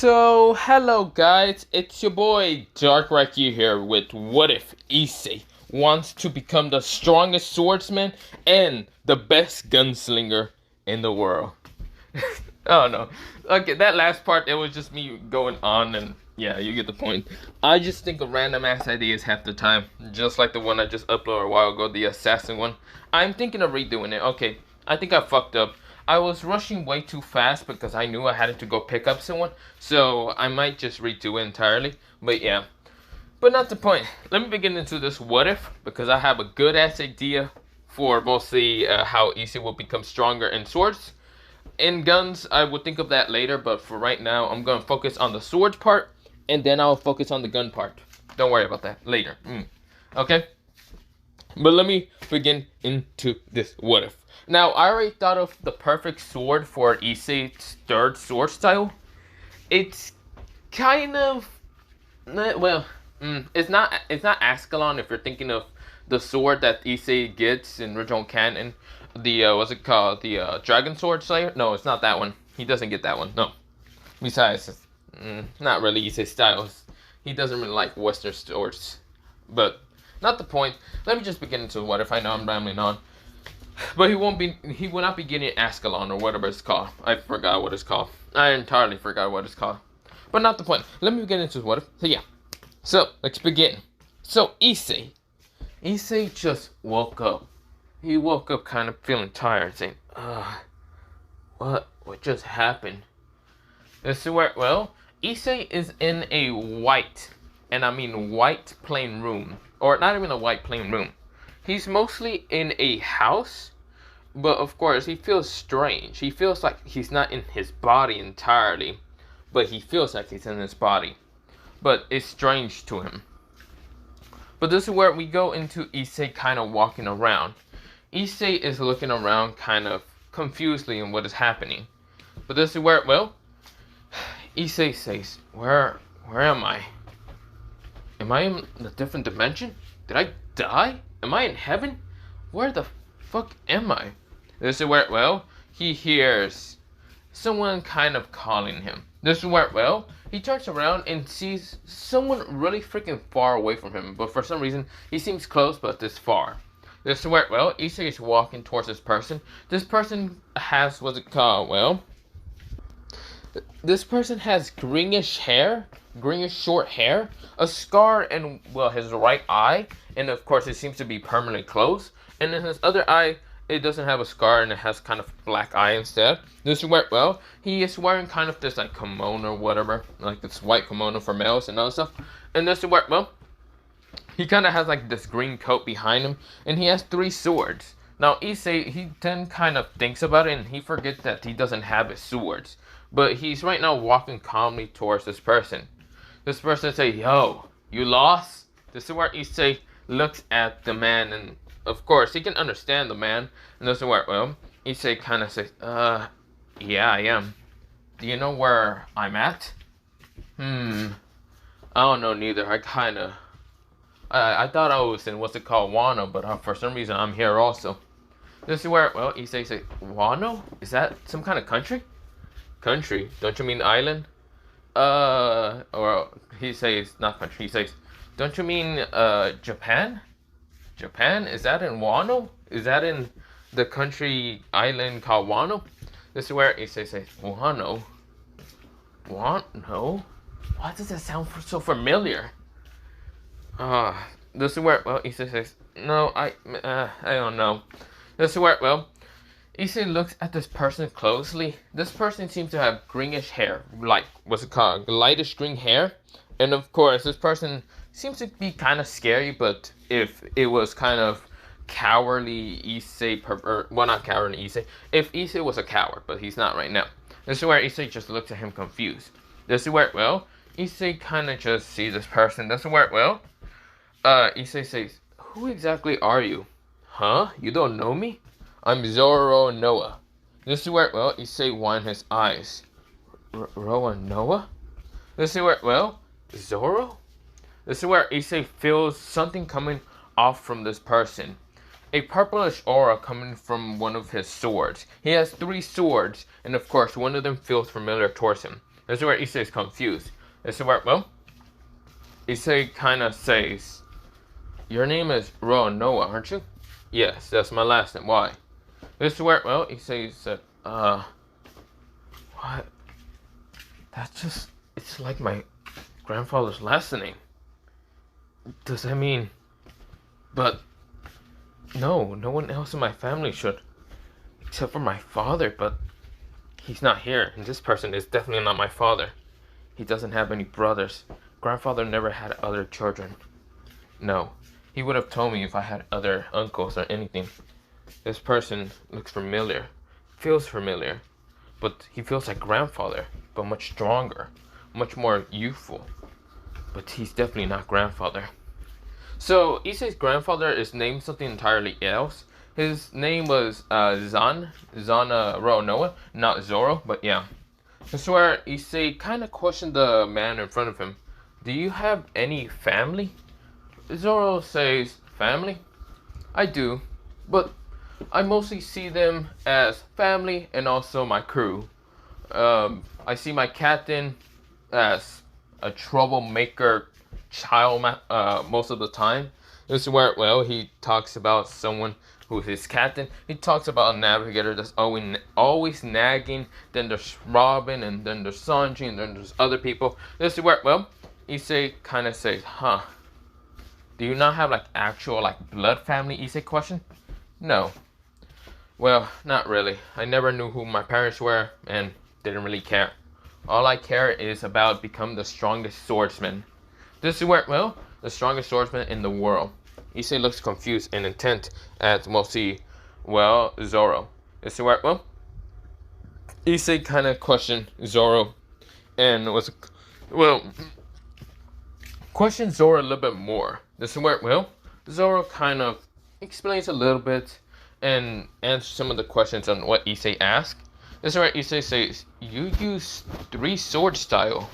So, hello guys, it's your boy Dark Racky here with What If Issei wants to become the strongest swordsman and the best gunslinger in the world. Oh no. Okay, that last part, it was just me going on and yeah, you get the point. I just think of random ass ideas half the time, just like the one I just uploaded a while ago, the assassin one. I'm thinking of redoing it. Okay, I think I fucked up. I was rushing way too fast because I knew I had to go pick up someone, so I might just redo it entirely. But yeah, but not the point. Let me begin into this what if, because I have a good ass idea for mostly how Issei will become stronger in swords. In guns, I will think of that later, but for right now, I'm going to focus on the sword part, and then I'll focus on the gun part. Don't worry about that later. Okay? But let me begin into this what if. Now, I already thought of the perfect sword for Issei's third sword style. It's kind of, well, it's not Ascalon if you're thinking of the sword that Issei gets in original canon. The, what's it called? The, Dragon Sword Slayer? No, it's not that one. He doesn't get that one, no. Besides, not really Issei's styles. He doesn't really like Western swords. But, not the point. Let me just begin into what if. I know I'm rambling on. But he will not be getting Ascalon or whatever it's called. I forgot what it's called. I entirely forgot what it's called. But not the point. Let me get into what if. So yeah. So, let's begin. So, Issei just woke up. He woke up kind of feeling tired, saying, what just happened? This is where, well, Issei is in a white, and I mean white plain room. Or not even a white plain room. He's mostly in a house, but of course he feels strange. He feels like he's not in his body entirely, but he feels like he's in his body. But it's strange to him. But this is where we go into Issei kind of walking around. Issei is looking around kind of confusedly in what is happening. But this is where, well, Issei says, where am I? Am I in a different dimension? Did I die? Am I in heaven? Where the fuck am I? This is where, well, he hears someone kind of calling him. This is where, well, he turns around and sees someone really freaking far away from him. But for some reason, he seems close, but this far. This is where, well, Issei is walking towards this person. This person has, what's it called? Well, this person has greenish short hair, a scar in, well, his right eye, and of course it seems to be permanently closed. And in his other eye, it doesn't have a scar and it has kind of black eye instead. This is where, well, he is wearing kind of this like kimono or whatever, like this white kimono for males and other stuff. And this is where, well, he kind of has like this green coat behind him, and he has 3 swords. Now Issei, he then kind of thinks about it and he forgets that he doesn't have his swords. But he's right now walking calmly towards this person. This person say, yo, you lost? This is where Issei looks at the man, and of course he can understand the man. And this is where, well, Issei kind of says, yeah, I am. Do you know where I'm at? I don't know neither. I thought I was in, what's it called, Wano, but for some reason I'm here also. This is where, well, Issei says, Wano? Is that some kind of country? Country? Don't you mean island? Or he says, not country, he says, don't you mean, Japan? Japan? Is that in Wano? Is that in the country island called Wano? This is where Issei says, Wano? Wano? Why does that sound so familiar? This is where, well, Issei says, no, I don't know. This is where, well, Issei looks at this person closely. This person seems to have greenish hair, like, what's it called, lightish green hair. And of course, this person seems to be kind of scary, but if it was kind of cowardly Issei, well, not cowardly Issei, if Issei was a coward, but he's not right now. This is where Issei just looks at him confused. This is where, well, Issei kind of just sees this person. This is where, well, Issei says, who exactly are you? Huh? You don't know me? I'm Zoro Noah. This is where, well, Issei winds his eyes. Roa Noah? This is where, well, Zoro? This is where Issei feels something coming off from this person. A purplish aura coming from one of his swords. He has 3 swords, and of course one of them feels familiar towards him. This is where Issei is confused. This is where, well, Issei kind of says, your name is Noah, aren't you? Yes, that's my last name. Why? This is where, well, Issei said, what? That's just, it's like my grandfather's last name. Does that mean, but no one else in my family should, except for my father, but he's not here, and this person is definitely not my father. He doesn't have any brothers. Grandfather never had other children. No, he would have told me if I had other uncles or anything. This person looks familiar, feels familiar, but he feels like grandfather, but much stronger, much more youthful. But he's definitely not grandfather. So Issei's grandfather is named something entirely else. His name was Zan Noah, not Zoro, but yeah. I swear Issei kind of questioned the man in front of him. Do you have any family? Zoro says, family? I do, but I mostly see them as family and also my crew. I see my captain as a troublemaker child most of the time. This is where, well, he talks about someone who's his captain. He talks about a navigator that's always nagging. Then there's Robin, and then there's Sanji, and then there's other people. This is where, well, Issei kind of says, huh, do you not have like actual like blood family? Issei question. No. Well, not really. I never knew who my parents were and didn't really care. All I care is about becoming the strongest swordsman. This is where, well, the strongest swordsman in the world. Issei looks confused and intent at, well, see, well, Zoro. This is where, well, Issei kind of questioned Zoro and was, well, questioned Zoro a little bit more. This is where, well, Zoro kind of explains a little bit and answers some of the questions on what Issei asked. This is where Issei says, you use 3 sword style.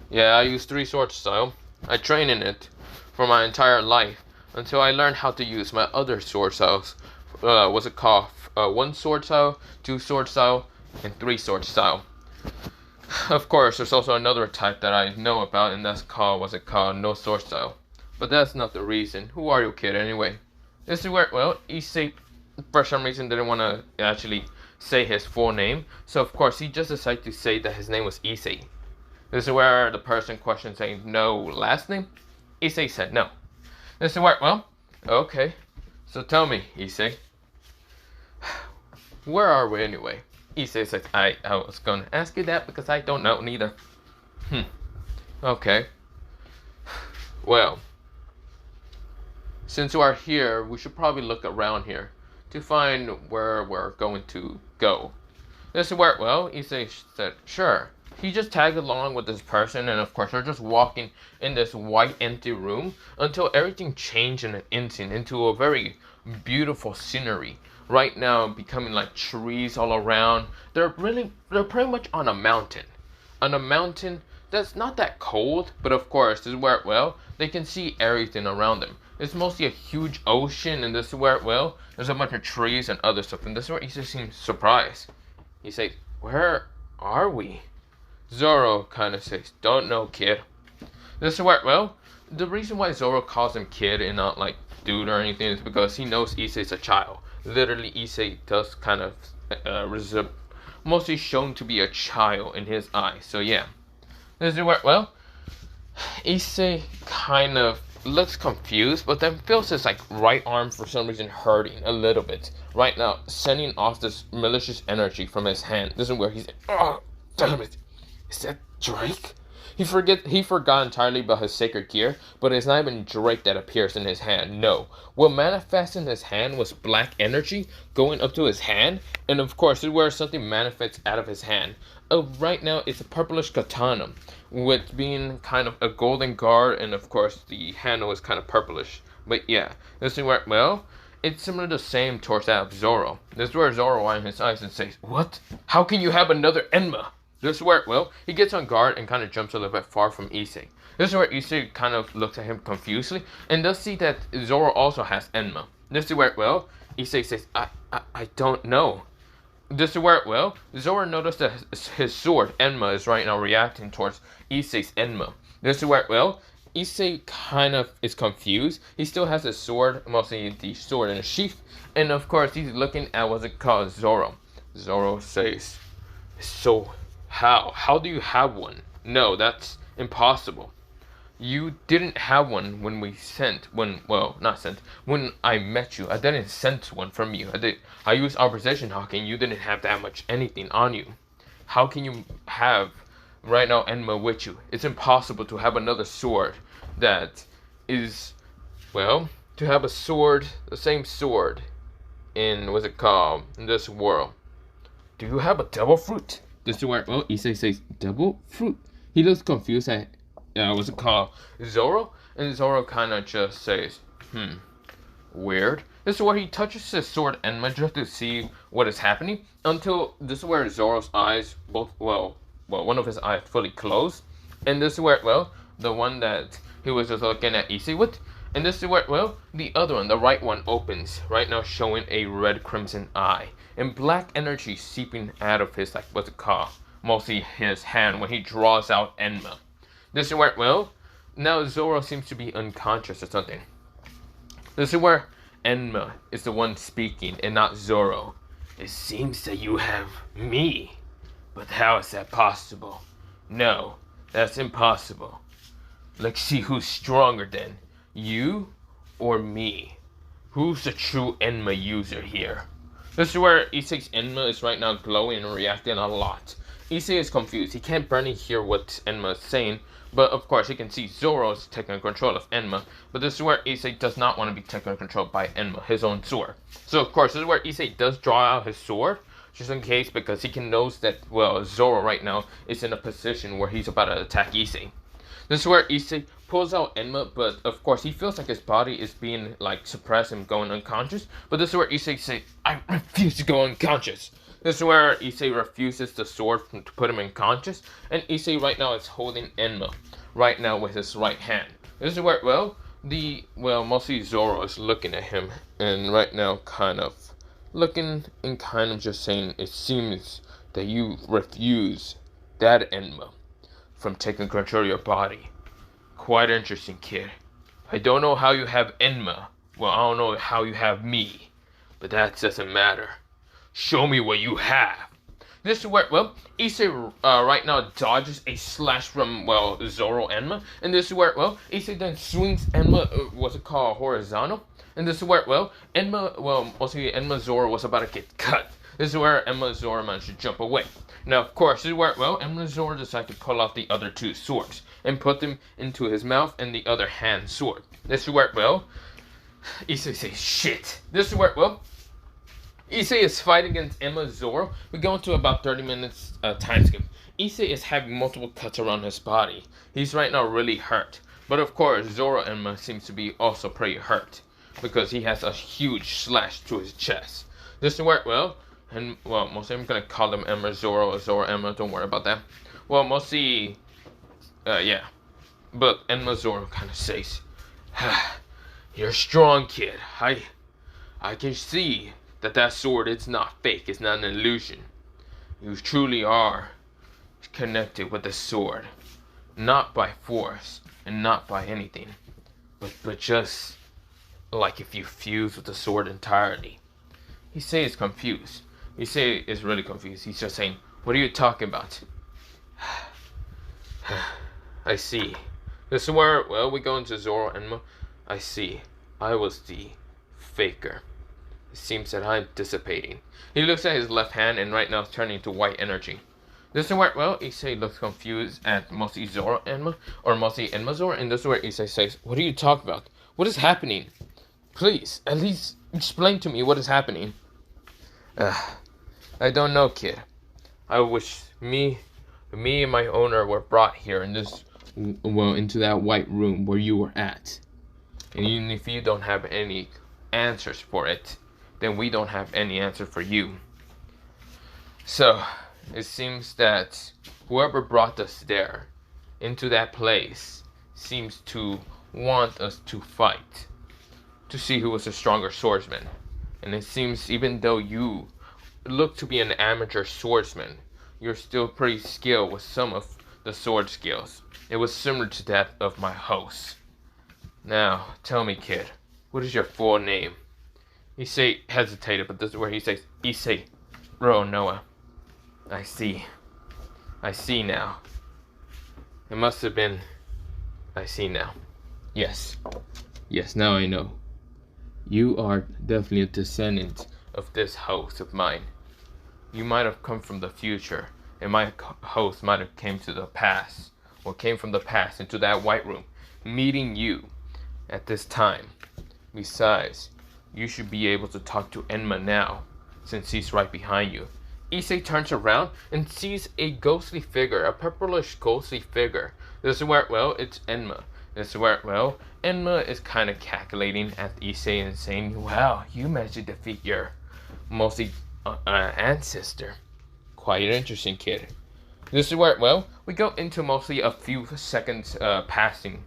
Yeah, I use 3 sword style. I train in it for my entire life until I learned how to use my other sword styles. What's it called? 1 sword style, 2 sword style, and 3 sword style. Of course, there's also another type that I know about, and that's called, what's it called? No sword style. But that's not the reason. Who are you, kid, anyway? This is where, well, Issei, for some reason, didn't want to actually say his full name. So, of course, he just decided to say that his name was Issei. This is where the person questioned saying no last name. Issei said no. This is where, well, okay. So tell me, Issei. Where are we anyway? Issei said, I was going to ask you that because I don't know neither. Okay. Well, since you are here, we should probably look around here to find where we're going to go. This is where, well, Issei said, sure. He just tagged along with this person, and of course, they're just walking in this white empty room until everything changed in an instant into a very beautiful scenery. Right now, becoming like trees all around. They're pretty much on a mountain. On a mountain that's not that cold, but of course, this is where, well, they can see everything around them. It's mostly a huge ocean, and this is where, well, there's a bunch of trees and other stuff, and this is where Issei seems surprised. He says, where are we? Zoro kind of says, don't know, kid. This is where, well, the reason why Zoro calls him kid and not like dude or anything is because he knows Issei's a child. Literally, Issei does kind of mostly shown to be a child in his eyes. So yeah, this is where, well, Issei kind of looks confused, but then feels his like right arm for some reason hurting a little bit right now, sending off this malicious energy from his hand. This is where he's, oh, damn it. Is that Drake? He forgot entirely about his sacred gear, but it's not even Drake that appears in his hand. No. What manifested in his hand was black energy going up to his hand, and of course, this is where something manifests out of his hand. Right now, it's a purplish katana, with being kind of a golden guard, and of course, the handle is kind of purplish. But yeah, this is where, well, it's similar to the same towards that of Zoro. This is where Zoro winds his eyes and says, what? How can you have another Enma? This is where, well, he gets on guard and kind of jumps a little bit far from Issei. This is where Issei kind of looks at him confusedly and does see that Zoro also has Enma. This is where, well, Issei says, I don't know. this is where, well, Zoro noticed that his sword, Enma, is right now reacting towards Issei's Enma. This is where, well, Issei kind of is confused. He still has his sword, mostly the sword in a sheath. And of course, he's looking at what's it called, Zoro. Zoro says, so how? How do you have one? No, that's impossible. You didn't have one when when I met you. I didn't send one from you. I used our precision hawking. You didn't have that much anything on you. How can you have right now Enma with you? It's impossible to have another sword that is, well, to have a sword, the same sword in, what's it called, in this world. Do you have a devil fruit? This is where, well, Issei says, devil fruit? He looks confused at, what's it called, Zoro? And Zoro kind of just says, weird. This is where he touches his sword Enma just to see what is happening. Until this is where Zoro's eyes one of his eyes fully closed. And this is where, well, the one that he was just looking at Issei with. And this is where, well, the other one, the right one, opens. Right now showing a red crimson eye. And black energy seeping out of his, like, what's it called? Mostly his hand when he draws out Enma. This is where, well, now Zoro seems to be unconscious or something. This is where Enma is the one speaking and not Zoro. It seems that you have me. But how is that possible? No, that's impossible. Let's see who's stronger then. You or me? Who's the true Enma user here? This is where Issei's Enma is right now glowing and reacting a lot. Issei is confused. He can't barely hear what Enma is saying, but of course he can see Zoro is taking control of Enma. But this is where Issei does not want to be taken control by Enma, his own sword. So of course this is where Issei does draw out his sword, just in case, because he knows that, well, Zoro right now is in a position where he's about to attack Issei. This is where Issei pulls out Enma, but of course he feels like his body is being, like, suppressed and going unconscious. But this is where Issei says, I refuse to go unconscious. This is where Issei refuses the sword to put him unconscious. And Issei right now is holding Enma right now with his right hand. This is where, well, mostly Zoro is looking at him. And right now kind of looking and kind of just saying, it seems that you refuse that Enma from taking control of your body. Quite interesting, kid. I don't know how you have Enma. Well, I don't know how you have me. But that doesn't matter. Show me what you have. This is where, well, Issei right now dodges a slash from, well, Zoro Enma. And this is where, well, Issei then swings Enma, what's it called, horizontal. And this is where, well, mostly Enma Zoro was about to get cut. This is where Enma Zoro managed to jump away. Now, of course, this is where, well, Enma Zoro decided to pull out the other two swords and put them into his mouth and the other hand sword. This is where, well, Issei says, shit. This is where, well, Issei is fighting against Enma Zoro. We go into about 30 minutes time skip. Issei is having multiple cuts around his body. He's right now really hurt. But of course, Zoro Enma seems to be also pretty hurt, because he has a huge slash to his chest. This is where, well, mostly I'm gonna call them Enma Zoro or Zoro Enma, don't worry about that. Well, mostly, yeah. But Enma Zoro kind of says, you're strong, kid. I can see that sword is not fake, it's not an illusion. You truly are connected with the sword. Not by force, and not by anything. But just like if you fuse with the sword entirely. Issei is confused. Issei is really confused. He's just saying, what are you talking about? I see. This is where, well, we go into Zoro Enma. I see. I was the faker. It seems that I'm dissipating. He looks at his left hand and right now it's turning to white energy. This is where, well, Issei looks confused at mostly Zoro Enma, or mostly Enma Zoro, and this is where Issei says, what are you talking about? What is happening? Please, at least explain to me what is happening. I don't know, kid. I wish me and my owner were brought here in this, well, into that white room where you were at. And even if you don't have any answers for it, then we don't have any answer for you. So, it seems that whoever brought us there, into that place, seems to want us to fight, to see who was the stronger swordsman. And it seems even though you look to be an amateur swordsman. You're still pretty skilled with some of the sword skills. It was similar to that of my host. Now, tell me, kid, what is your full name? Issei hesitated, but this is where he says, Issei Noah. I see. I see now. It must have been... I see now. Yes. Yes, now I know. You are definitely a descendant of this host of mine. You might have come from the future, and my host might have came to the past, or came from the past into that white room, meeting you at this time. Besides, you should be able to talk to Enma now, since he's right behind you. Issei turns around and sees a ghostly figure, a purplish ghostly figure. This is where, well, it's Enma. This is where, well, Enma is kind of calculating at Issei and saying, wow, you managed to defeat your mostly ancestor. Quite interesting, kid. This is where, well, we go into mostly a few seconds passing,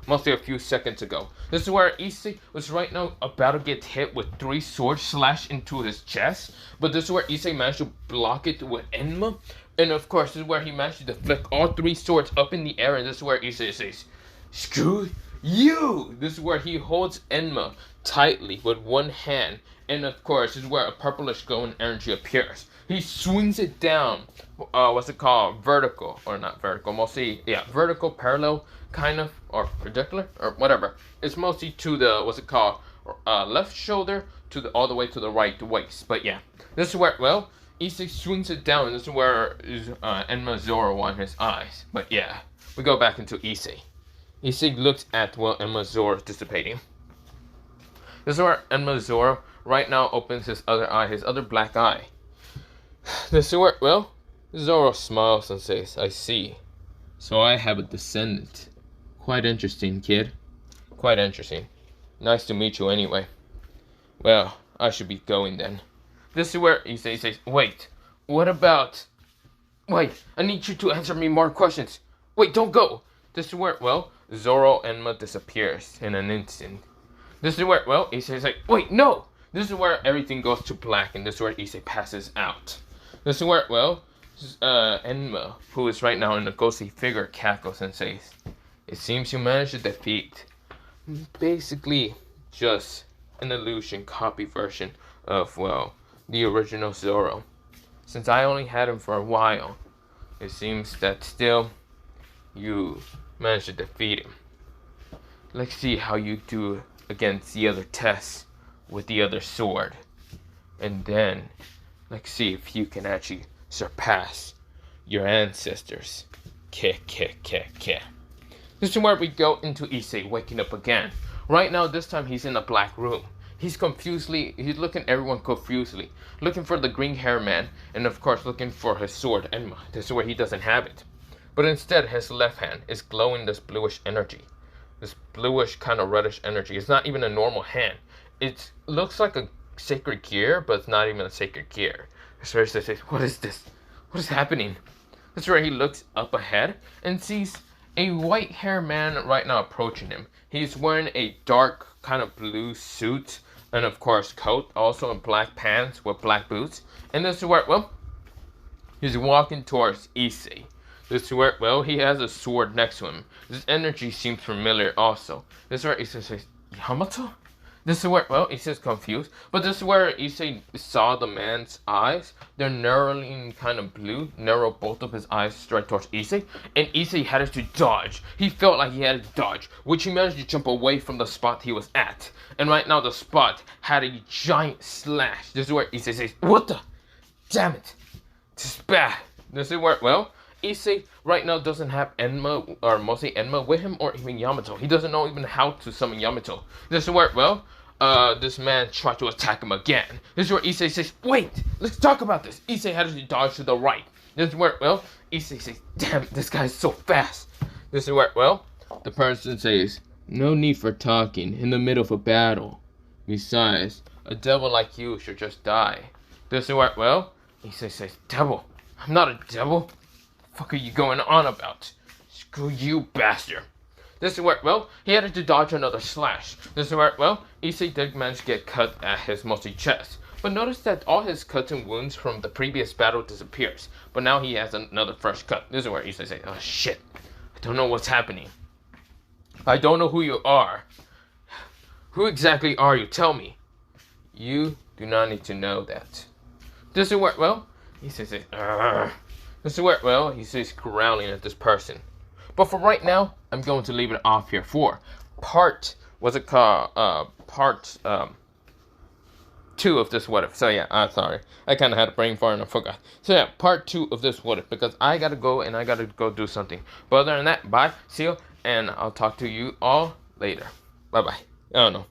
mostly a few seconds ago. This is where Issei was right now about to get hit with 3 swords slashed into his chest. But this is where Issei managed to block it with Enma. And of course, this is where he managed to deflect all 3 swords up in the air. And this is where Issei says, screw you! This is where he holds Enma tightly with one hand. And of course, this is where a purplish glowing energy appears. He swings it down, what's it called, vertical, or not vertical, mostly, yeah, vertical, parallel, kind of, or perpendicular, or whatever. It's mostly to the, what's it called, left shoulder, to the, all the way to the right waist. But yeah, this is where, well, Issei swings it down, and this is where Enma Zoro on his eyes. But yeah, we go back into Issei. Issei looks at, well, Enma Zoro dissipating. This is where Enma Zoro right now opens his other eye, his other black eye. This is where, well, Zoro smiles and says, I see. So I have a descendant. Quite interesting, kid. Quite interesting. Nice to meet you anyway. Well, I should be going then. This is where Issei says, wait, what about... Wait, I need you to answer me more questions. Wait, don't go. This is where, well, Zoro Enma disappears in an instant. This is where, well, Issei's like, wait, no! This is where everything goes to black, and this is where Issei passes out. This is where, well, Enma, who is right now in the ghostly figure, cackles and says, it seems you managed to defeat basically just an illusion copy version of, well, the original Zoro. Since I only had him for a while, it seems that still you managed to defeat him. Let's see how you do against the other tests with the other sword. And then, let's see if you can actually surpass your ancestors. This is where we go into Issei waking up again. Right now, this time he's in a black room. He's looking at everyone confusedly. Looking for the green hair man, and of course looking for his sword, Enma. This is where he doesn't have it. But instead, his left hand is glowing this bluish energy. This bluish kind of reddish energy. It's not even a normal hand. It looks like a sacred gear, but it's not even a sacred gear. So he says, what is this? What is happening? That's where he looks up ahead and sees a white hair man right now approaching him. He's wearing a dark kind of blue suit and of course coat, also in black pants with black boots. And this is where, well, he's walking towards Issei. This is where, well, he has a sword next to him. This energy seems familiar also. This is where Issei says, Yamato? This is where, well, Issei's confused, but this is where Issei saw the man's eyes. They're narrowing kind of blue, narrow both of his eyes straight towards Issei, and Issei had to dodge. He felt like he had to dodge, which he managed to jump away from the spot he was at. And right now the spot had a giant slash. This is where Issei says, what the? Damn it. This is bad. This is where, well, Issei right now doesn't have Enma, or mostly Enma with him, or even Yamato. He doesn't know even how to summon Yamato. This is where, well, this man tried to attack him again. This is where Issei says, wait, let's talk about this. Issei had to dodge to the right. This is where, well, Issei says, damn, this guy's so fast. This is where, well, the person says, no need for talking in the middle of a battle. Besides, a devil like you should just die. This is where, well, Issei says, devil? I'm not a devil. The fuck are you going on about? Screw you, bastard. This is where, well, he had to dodge another slash. This is where, well, Issei did manage to get cut at his mostly chest. But notice that all his cuts and wounds from the previous battle disappears. But now he has another fresh cut. This is where Issei says, oh shit, I don't know what's happening. I don't know who you are. Who exactly are you? Tell me. You do not need to know that. This is where, well, Issei says, this is where, well, he says growling at this person. But for right now, I'm going to leave it off here for part, what's it called? Part 2 of this what if. So yeah, I'm sorry. I kind of had a brain fart and I forgot. So yeah, part 2 of this what if, because I gotta go and I gotta go do something. But other than that, bye, see you, and I'll talk to you all later. Bye bye. I don't know.